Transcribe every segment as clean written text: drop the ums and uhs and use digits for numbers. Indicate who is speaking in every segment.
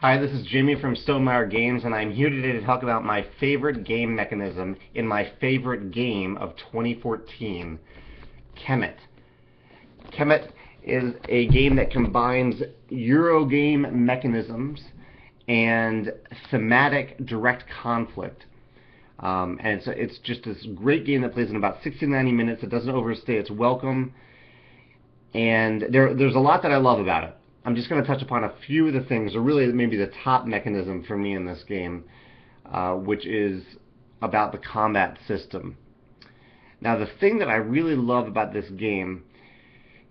Speaker 1: Hi, this is Jamey from Stonemaier Games, and I'm here today to talk about my favorite game mechanism in my favorite game of 2014, Kemet. Kemet is a game that combines Eurogame mechanisms and thematic direct conflict. And it's just this great game that plays in about 60 to 90 minutes. It doesn't overstay its welcome, and there's a lot that I love about it. I'm just going to touch upon a few of the things, or really maybe the top mechanism for me in this game, which is about the combat system. Now, the thing that I really love about this game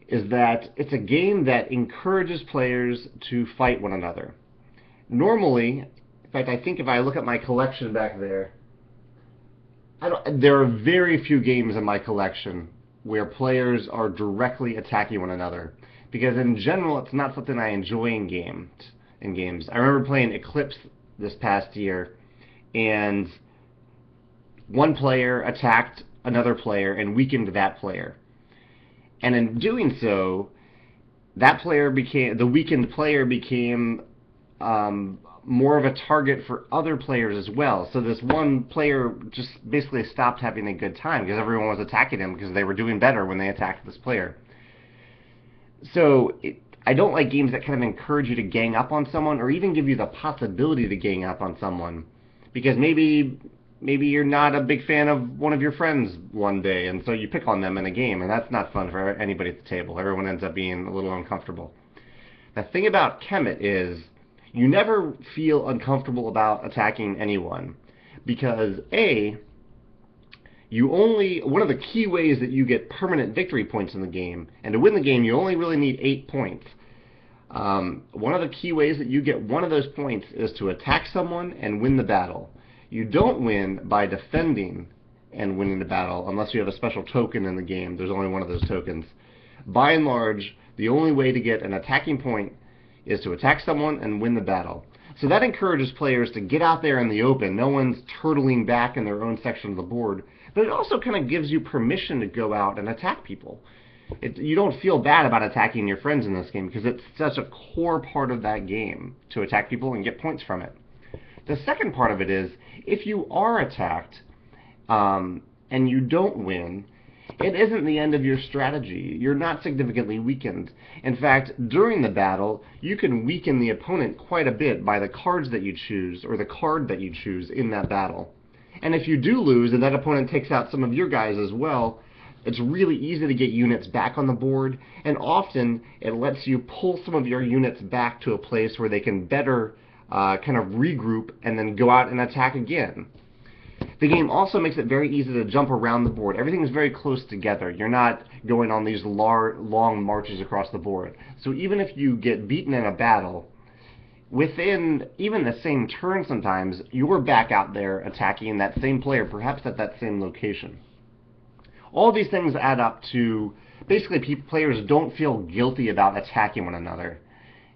Speaker 1: is that it's a game that encourages players to fight one another. Normally, in fact, I think if I look at my collection back there, there are very few games in my collection where players are directly attacking one another, because in general it's not something I enjoy in games. I remember playing Eclipse this past year, and one player attacked another player and weakened that player. And in doing so, the weakened player became more of a target for other players as well. So this one player just basically stopped having a good time because everyone was attacking him because they were doing better when they attacked this player. So I don't like games that kind of encourage you to gang up on someone, or even give you the possibility to gang up on someone, because maybe you're not a big fan of one of your friends one day, and so you pick on them in a game, and that's not fun for anybody at the table. Everyone ends up being a little uncomfortable. The thing about Kemet is you never feel uncomfortable about attacking anyone, because one of the key ways that you get permanent victory points in the game, and to win the game you only really need 8 points. One of the key ways that you get one of those points is to attack someone and win the battle. You don't win by defending and winning the battle unless you have a special token in the game. There's only one of those tokens. By and large, the only way to get an attacking point is to attack someone and win the battle. So that encourages players to get out there in the open. No one's turtling back in their own section of the board. But it also kind of gives you permission to go out and attack people. You don't feel bad about attacking your friends in this game because it's such a core part of that game to attack people and get points from it. The second part of it is, if you are attacked and you don't win, it isn't the end of your strategy. You're not significantly weakened. In fact, during the battle, you can weaken the opponent quite a bit by the cards that you choose, or the card that you choose in that battle. And if you do lose and that opponent takes out some of your guys as well, it's really easy to get units back on the board, and often it lets you pull some of your units back to a place where they can better kind of regroup and then go out and attack again. The game also makes it very easy to jump around the board. Everything is very close together. You're not going on these long marches across the board. So even if you get beaten in a battle, within even the same turn sometimes, you're back out there attacking that same player, perhaps at that same location. All these things add up to basically players don't feel guilty about attacking one another.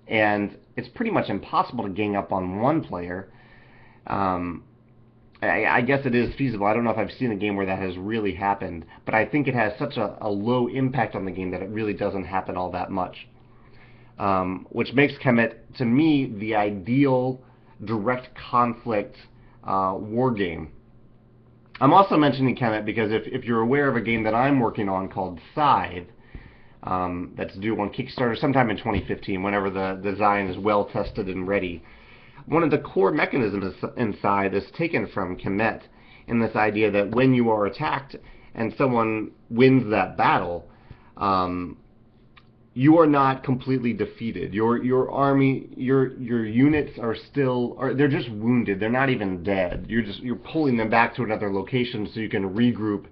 Speaker 1: And it's pretty much impossible to gang up on one player. I guess it is feasible. I don't know if I've seen a game where that has really happened, but I think it has such a low impact on the game that it really doesn't happen all that much. Which makes Kemet, to me, the ideal direct conflict war game. I'm also mentioning Kemet because if you're aware of a game that I'm working on called Scythe, that's due on Kickstarter sometime in 2015, whenever the design is well tested and ready. One of the core mechanisms inside is taken from Kemet, in this idea that when you are attacked and someone wins that battle, you are not completely defeated. Your army, your units are they're just wounded. They're not even dead. You're pulling them back to another location so you can regroup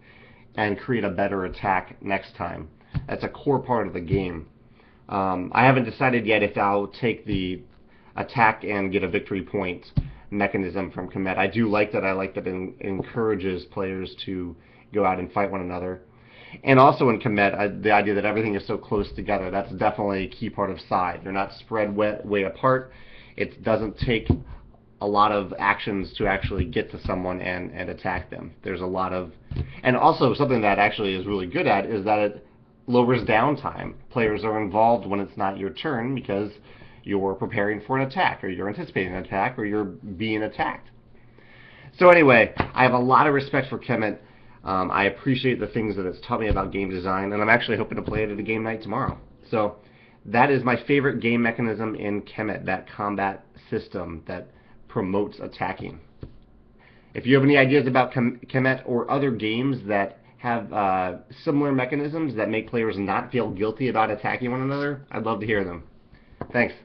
Speaker 1: and create a better attack next time. That's a core part of the game. I haven't decided yet if I'll take the attack and get a victory point mechanism from Kemet. I do like that. I like that it encourages players to go out and fight one another. And also in Kemet, the idea that everything is so close together, that's definitely a key part of Scythe. You're not spread way apart. It doesn't take a lot of actions to actually get to someone and attack them. There's a lot of... And also something that actually is really good at is that it lowers downtime. Players are involved when it's not your turn because you're preparing for an attack, or you're anticipating an attack, or you're being attacked. So anyway, I have a lot of respect for Kemet. I appreciate the things that it's taught me about game design, and I'm actually hoping to play it at a game night tomorrow. So that is my favorite game mechanism in Kemet, that combat system that promotes attacking. If you have any ideas about Kemet or other games that have similar mechanisms that make players not feel guilty about attacking one another, I'd love to hear them. Thanks.